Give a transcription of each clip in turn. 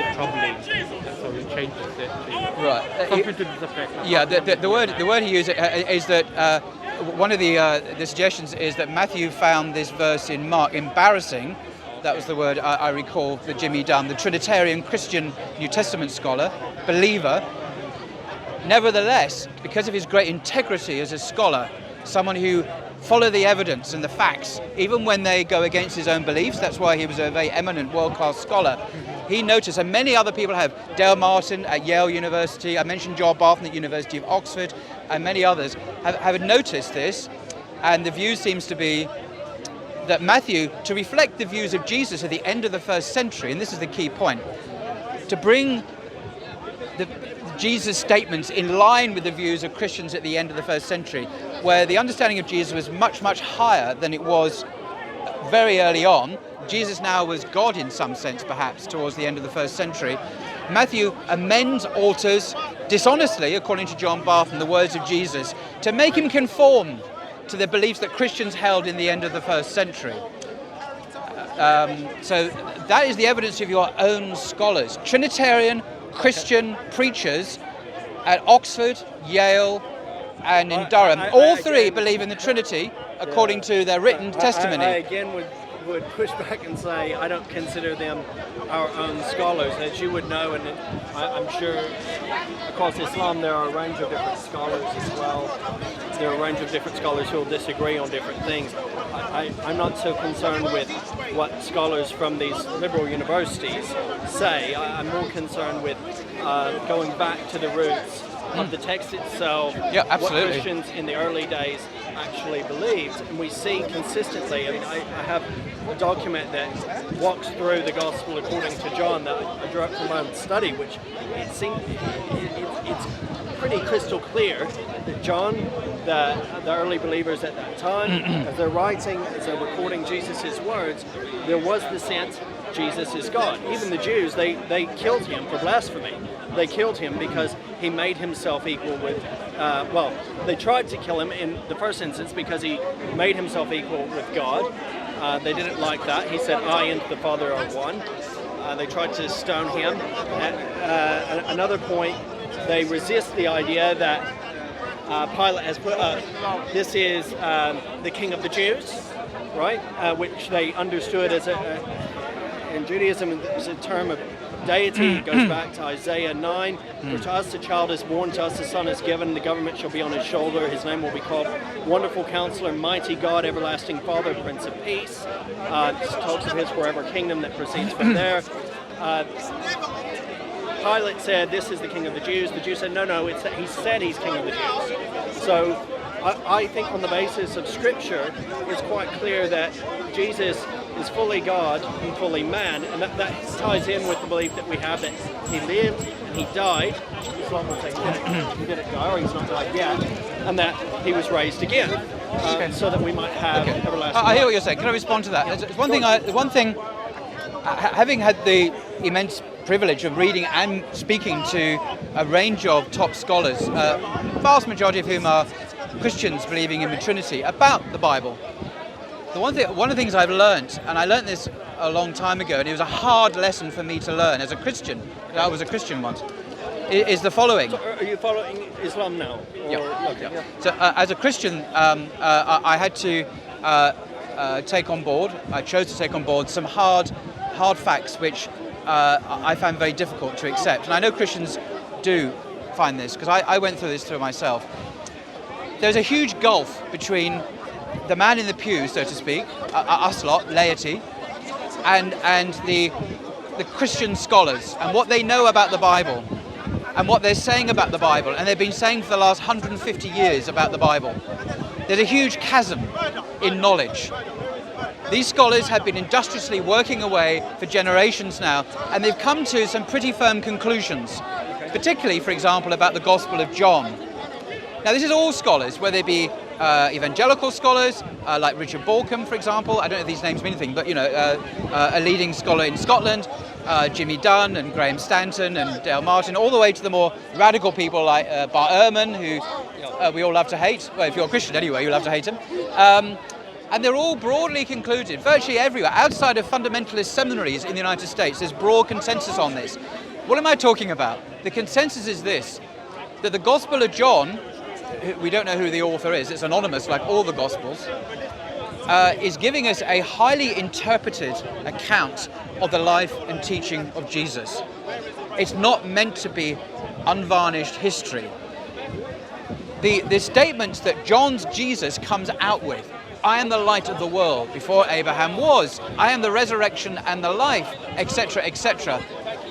it troubling? So he changes it to Right. something to this effect. Yeah, the word he used is that one of the suggestions is that Matthew found this verse in Mark embarrassing. That was the word I recall for Jimmy Dunn, the Trinitarian Christian New Testament scholar, believer. Nevertheless, because of his great integrity as a scholar, someone who followed the evidence and the facts, even when they go against his own beliefs, that's why he was a very eminent world-class scholar. He noticed, and many other people have, Dale Martin at Yale University, I mentioned John Barton at University of Oxford, and many others have noticed this, and the view seems to be that Matthew, to reflect the views of Jesus at the end of the first century, and this is the key point, to bring the Jesus' statements in line with the views of Christians at the end of the first century, where the understanding of Jesus was much, much higher than it was very early on. Jesus now was God in some sense, perhaps, towards the end of the first century. Matthew amends, alters, dishonestly, according to John Barton, the words of Jesus, to make him conform to the beliefs that Christians held in the end of the first century. So that is the evidence of your own scholars. Trinitarian Christian preachers at Oxford, Yale, and in Durham. All three believe in the Trinity, according to their written testimony. I again would push back and say I don't consider them our own scholars. As you would know, and I'm sure across Islam there are a range of different scholars as well. There are a range of different scholars who will disagree on different things. I'm not so concerned with what scholars from these liberal universities say. I'm more concerned with going back to the roots of the text itself, what Christians in the early days actually believed. And we see consistently, I mean, I have a document that walks through the Gospel according to John that I drew up from my own study, which it seems it's pretty crystal clear that John, the early believers at that time, as they're writing, as they're recording Jesus' words, there was the sense Jesus is God. Even the Jews, they killed him for blasphemy. They killed him because he made himself equal with, they tried to kill him in the first instance because he made himself equal with God. They didn't like that. He said, I and the Father are one. They tried to stone him. At another point, they resist the idea that Pilate has put up, this is the King of the Jews, right? Which they understood as in Judaism, it's a term of deity. It goes back to Isaiah 9. For to us a child is born, to us a son is given, the government shall be on his shoulder. His name will be called Wonderful Counselor, Mighty God, Everlasting Father, Prince of Peace. It talks of his forever kingdom that proceeds from there. Pilate said, this is the King of the Jews. The Jews said, no, it's that he said he's King of the Jews. So I think on the basis of Scripture, it's quite clear that Jesus is fully God and fully man, and that ties in with the belief that we have that he lived and he died. Islam will say he didn't die, or he's not died yet, and that he was raised again, so that we might have everlasting I hear life. what you're saying. Can I respond to that? There's one thing, having had the immense privilege of reading and speaking to a range of top scholars, vast majority of whom are Christians believing in the Trinity, about the Bible. One of the things I've learned, and I learned this a long time ago, and it was a hard lesson for me to learn as a Christian, I was a Christian once, is the following. So are you following Islam now? Or, Yeah. So as a Christian, I had to take on board, I chose to take on board some hard facts which I found very difficult to accept. And I know Christians do find this, because I went through this myself. There's a huge gulf between the man in the pew, so to speak, us lot, laity, and the Christian scholars, and what they know about the Bible, and what they're saying about the Bible, and they've been saying for the last 150 years about the Bible. There's a huge chasm in knowledge. These scholars have been industriously working away for generations now, and they've come to some pretty firm conclusions, particularly, for example, about the Gospel of John. Now, this is all scholars, whether they be evangelical scholars, like Richard Balcombe, for example. I don't know if these names mean anything, but, a leading scholar in Scotland, Jimmy Dunn and Graham Stanton and Dale Martin, all the way to the more radical people like Bart Ehrman, who we all love to hate. Well, if you're a Christian anyway, you love to hate him. And they're all broadly concluded, virtually everywhere, outside of fundamentalist seminaries in the United States. There's broad consensus on this. What am I talking about? The consensus is this, that the Gospel of John, we don't know who the author is, it's anonymous like all the Gospels, is giving us a highly interpreted account of the life and teaching of Jesus. It's not meant to be unvarnished history. The statements that John's Jesus comes out with, I am the light of the world before Abraham was, I am the resurrection and the life, etc., etc.,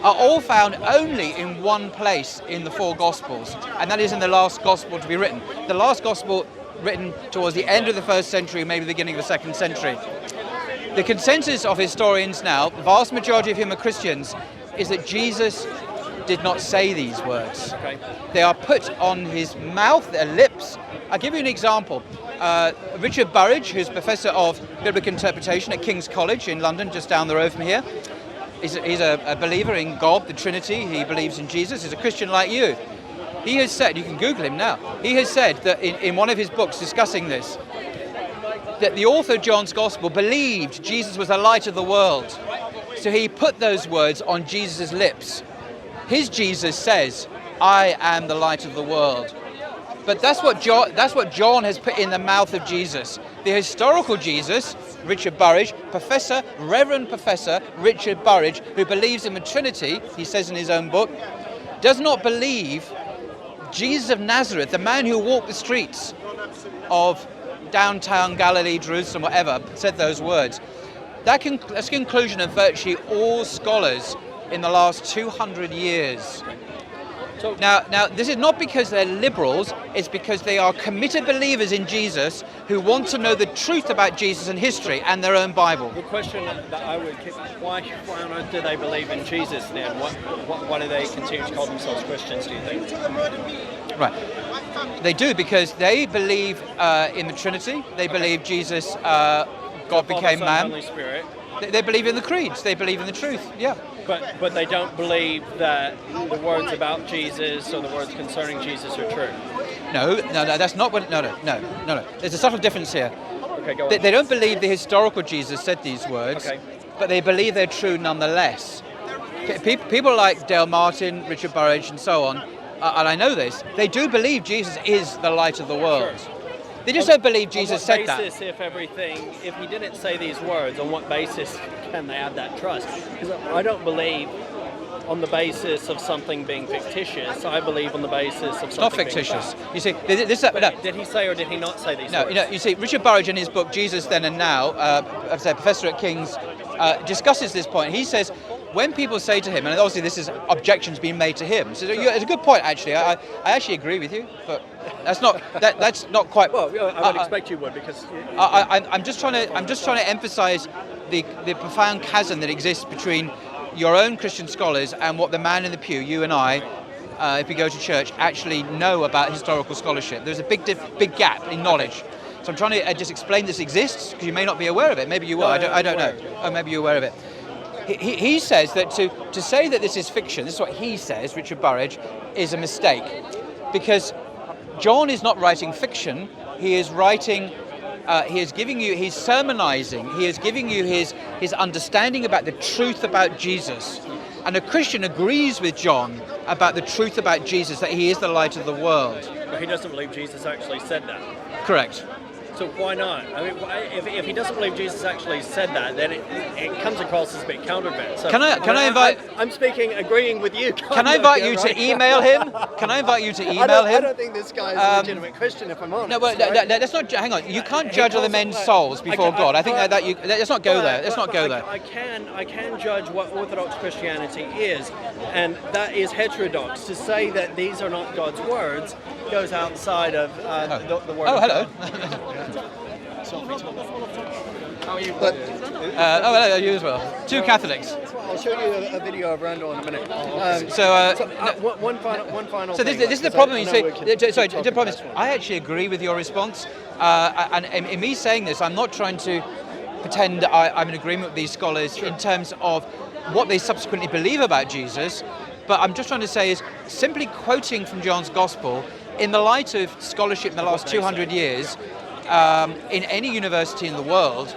are all found only in one place in the four Gospels, and that is in the last Gospel to be written. The last Gospel written towards the end of the first century, maybe the beginning of the second century. The consensus of historians now, the vast majority of whom are Christians, is that Jesus did not say these words. Okay. They are put on his mouth, their lips. I'll give you an example. Richard Burridge, who's Professor of Biblical Interpretation at King's College in London, just down the road from here, he's a believer in God, the Trinity. He believes in Jesus. He's a Christian like you. He has said, you can Google him now, he has said that in one of his books discussing this, that the author of John's Gospel believed Jesus was the light of the world. So he put those words on Jesus' lips. His Jesus says, I am the light of the world. But that's what John has put in the mouth of Jesus. The historical Jesus, Richard Burridge, Reverend Professor Richard Burridge, who believes in the Trinity, he says in his own book, does not believe Jesus of Nazareth, the man who walked the streets of downtown Galilee, Jerusalem, whatever, said those words. That's the conclusion of virtually all scholars in the last 200 years. So now, this is not because they're liberals, it's because they are committed believers in Jesus who want to know the truth about Jesus and history and their own Bible. The question that I would keep, why on earth do they believe in Jesus then? Why do they continue to call themselves Christians, do you think? Right. They do because they believe in the Trinity, they believe Jesus, God became man. Holy Spirit. They believe in the creeds, they believe in the truth, yeah. But they don't believe that the words about Jesus or the words concerning Jesus are true. No, that's not what. No. There's a subtle difference here. Okay, go on. They don't believe the historical Jesus said these words, okay, but they believe they're true nonetheless. People like Dale Martin, Richard Burridge, and so on, and I know this, they do believe Jesus is the light of the world. Sure. They just don't believe Jesus said that. On what basis, if he didn't say these words, on what basis can they have that trust? Because I don't believe on the basis of something being fictitious. I believe on the basis of something not fictitious. Being You see, did he say or did he not say these words? No, you see, Richard Burridge in his book Jesus Then and Now, as a professor at King's, discusses this point. He says, when people say to him, and obviously this is objections being made to him, so it's a good point actually. I actually agree with you, but that's not quite. Well, I would expect you would because. I'm just trying to emphasise the profound chasm that exists between your own Christian scholars and what the man in the pew, you and I, if we go to church, actually know about historical scholarship. There's a big gap in knowledge. So I'm trying to just explain this exists because you may not be aware of it. Maybe you are. I don't know. Oh, maybe you're aware of it. He says that to say that this is fiction, this is what he says, Richard Burridge, is a mistake. Because John is not writing fiction, he is writing, he's sermonizing, he is giving you his understanding about the truth about Jesus. And a Christian agrees with John about the truth about Jesus, that he is the light of the world. But he doesn't believe Jesus actually said that. Correct. So why not? I mean, if he doesn't believe Jesus actually said that, then it comes across as a bit counterfeit. So Can I invite? I'm agreeing with you. Can I invite you to email him? Can I invite you to email him? I don't think this guy is a legitimate Christian, if I'm honest. No, but let's not. Hang on. You can't judge other men's souls before God. I think let's not go there. Let's not go there. I can judge what Orthodox Christianity is, and that is heterodox. To say that these are not God's words goes outside of the word. Oh, hello. How are you? Hello, you as well. Two Catholics. I'll show you a video of Randall in a minute. One final. So this is the problem. You say. Sorry, the problem is I actually agree with your response, and in me saying this, I'm not trying to pretend I'm in agreement with these scholars in terms of what they subsequently believe about Jesus, but I'm just trying to say is simply quoting from John's Gospel in the light of scholarship in the last 200 years. in any university in the world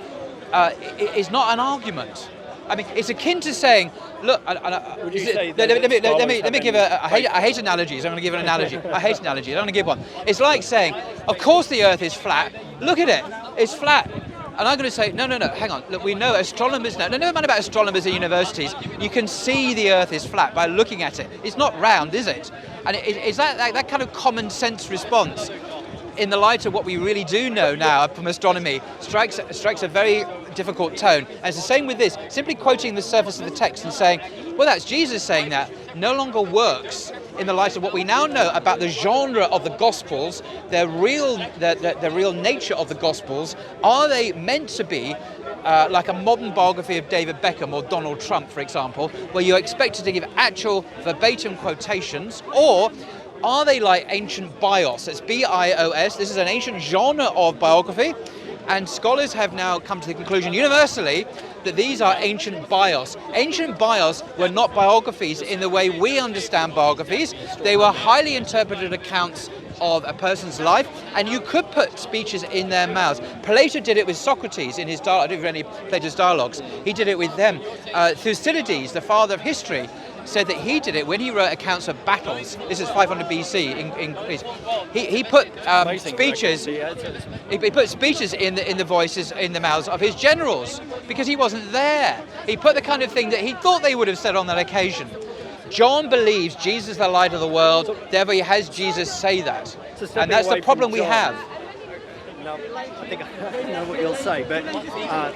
is not an argument. I mean, it's akin to saying, look, Would you say that let me scholars give I hate analogies. I'm going to give an analogy. I hate analogies. I'm going to give one. It's like saying, of course the Earth is flat. Look at it. It's flat. And I'm going to say, no, hang on. Look, we know astronomers now. No matter about astronomers at universities, you can see the Earth is flat by looking at it. It's not round, is it? And is that kind of common sense response, in the light of what we really do know now from astronomy, strikes a very difficult tone. And it's the same with this. Simply quoting the surface of the text and saying, well, that's Jesus saying that, no longer works in the light of what we now know about the genre of the Gospels, the real nature of the Gospels. Are they meant to be like a modern biography of David Beckham or Donald Trump, for example, where you're expected to give actual verbatim quotations, or are they like ancient bios? It's B-I-O-S. This is an ancient genre of biography, and scholars have now come to the conclusion universally that these are ancient bios. Ancient bios were not biographies in the way we understand biographies. They were highly interpreted accounts of a person's life, and you could put speeches in their mouths. Plato did it with Socrates in his dialogue. I don't read any Plato's dialogues. He did it with them. Thucydides, the father of history, said that he did it when he wrote accounts of battles. This is 500 BC in Greece. He put speeches. He put speeches in the voices, in the mouths of his generals, because he wasn't there. He put the kind of thing that he thought they would have said on that occasion. John believes Jesus is the light of the world, therefore he has Jesus say that. And that's the problem we have. No, I think I know what you'll say, but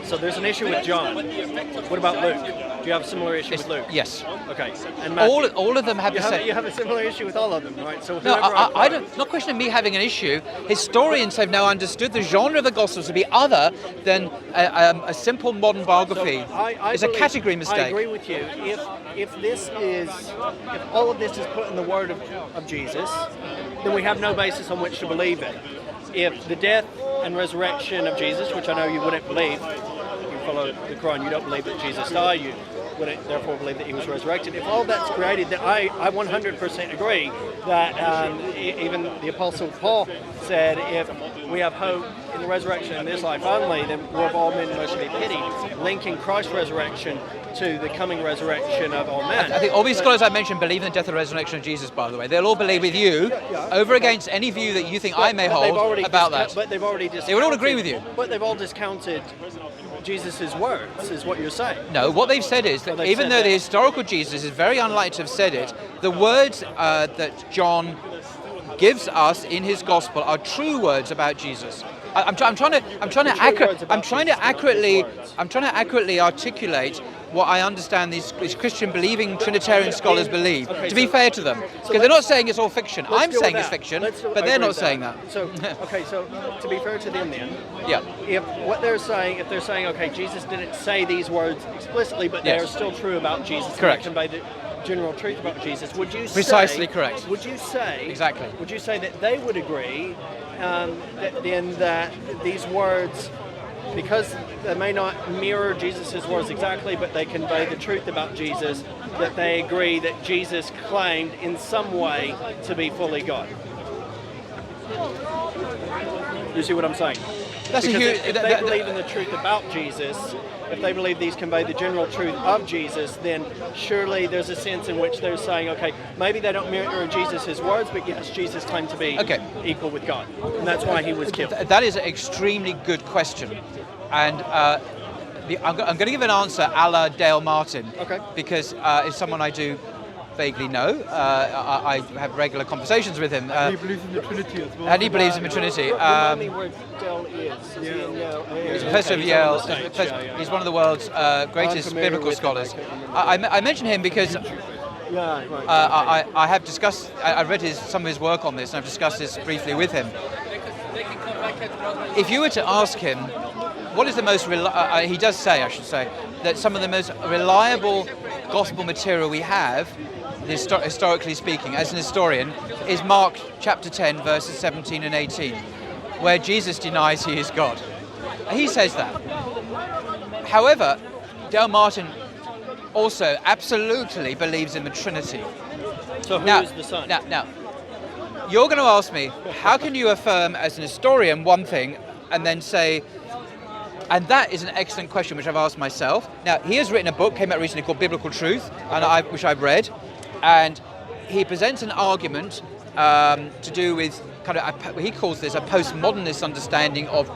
so there's an issue with John. What about Luke? Do you have a similar issue with Luke? Yes. Okay. And Matthew, all of them have the same. You have a similar issue with all of them, right? So no, I don't. Not question of me having an issue. Historians have now understood the genre of the Gospels to be other than a simple modern biography. So it's a category mistake. I agree with you. If all of this is put in the word of Jesus, then we have no basis on which to believe it. If the death and resurrection of Jesus, which I know you wouldn't believe, you follow the Quran, you don't believe that Jesus died, you wouldn't therefore believe that he was resurrected. If all that's created, then I 100% agree that even the Apostle Paul said, if we have hope in the resurrection in this life only, then we're of all men most to be pitied, linking Christ's resurrection to the coming resurrection of all men. I think all these scholars I mentioned believe in the death and resurrection of Jesus, by the way. They'll all believe with you over against any view that you think I may hold about that. But they've already discounted. They would all agree with you. But they've all discounted Jesus' words, is what you're saying. No, what they've said is that even though the historical Jesus is very unlikely to have said it, the words that John gives us in his gospel are true words about Jesus. I'm trying to accurately articulate what I understand these Christian believing Trinitarian scholars believe. To be fair to them, because they're not saying it's all fiction. I'm saying it's fiction, but they're not saying that. So to be fair to them, then, yeah. If they're saying, okay, Jesus didn't say these words explicitly, but they are still true about Jesus. Correct. Convey the general truth about Jesus. Would you say precisely correct? Would you say exactly? Would you say that they would agree that these words, because they may not mirror Jesus' words exactly, but they convey the truth about Jesus, that they agree that Jesus claimed in some way to be fully God? You see what I'm saying? That's because a huge, if they believe in the truth about Jesus, if they believe these convey the general truth of Jesus, then surely there's a sense in which they're saying, okay, maybe they don't mirror Jesus' words, but yes, Jesus claimed to be equal with God. And that's why he was killed. That is an extremely good question. And I'm going to give an answer a la Dale Martin. Okay. Because it's someone I do vaguely know. I have regular conversations with him. He believes in the Trinity as well. And he believes in the Trinity. Remind me where Dale is. He's a professor of Yale. He's one of the world's greatest biblical scholars. I mention him because I have discussed. I read some of his work on this, and I've discussed this briefly with him. If you were to ask him, what is the most he does say, I should say, that some of the most reliable gospel material we have, historically speaking, as an historian, is Mark chapter 10, verses 17 and 18, where Jesus denies he is God. He says that. However, Dale Martin also absolutely believes in the Trinity. So who is the Son? Now, you're going to ask me, how can you affirm as an historian one thing and then say, and that is an excellent question which I've asked myself. Now, he has written a book, came out recently, called Biblical Truth, and which I've read, and he presents an argument to do with kind of, he calls this a postmodernist understanding of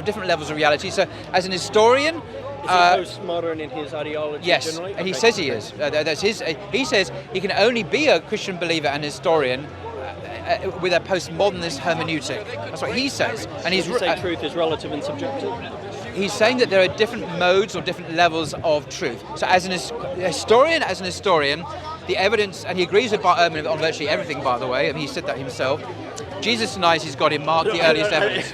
different levels of reality. So as an historian, is he postmodern in his ideology? Yes, generally? and he says he is. That's his. He says he can only be a Christian believer and historian with a postmodernist hermeneutic. That's what he says. And Does he say truth is relative and subjective? He's saying that there are different modes or different levels of truth. So as an historian, the evidence, and he agrees with Bart Ehrman on virtually everything, by the way, and he said that himself. Jesus denies he's got in Mark the earliest evidence.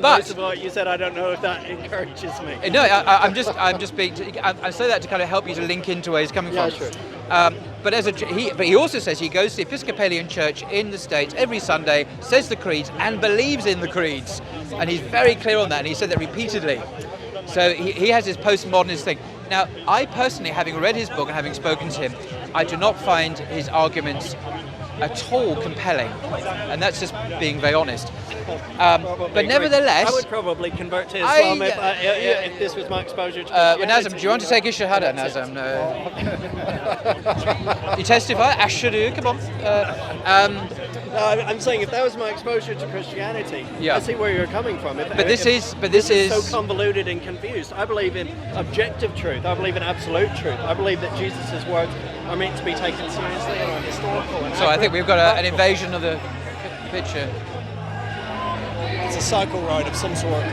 But what you said, I don't know if that encourages me. No, I'm just being. I say that to kind of help you to link into where he's coming from. Sure. But he also says he goes to the Episcopalian Church in the States every Sunday, says the creeds, and believes in the creeds, and he's very clear on that. And he said that repeatedly. So he has this postmodernist thing. Now, I personally, having read his book and having spoken to him, I do not find his arguments at all compelling, and that's just being very honest. But nevertheless, I would probably convert to Islam if this was my exposure to Nazem, do you want to take a shahada, Nazem? You testify? Ashadu, come on. No, I'm saying if that was my exposure to Christianity, I see where you're coming from. This is so convoluted and confused. I believe in objective truth. I believe in absolute truth. I believe that Jesus' words are meant to be taken seriously and are historical. And so I think we've got an invasion of the picture. It's a cycle ride of some sort.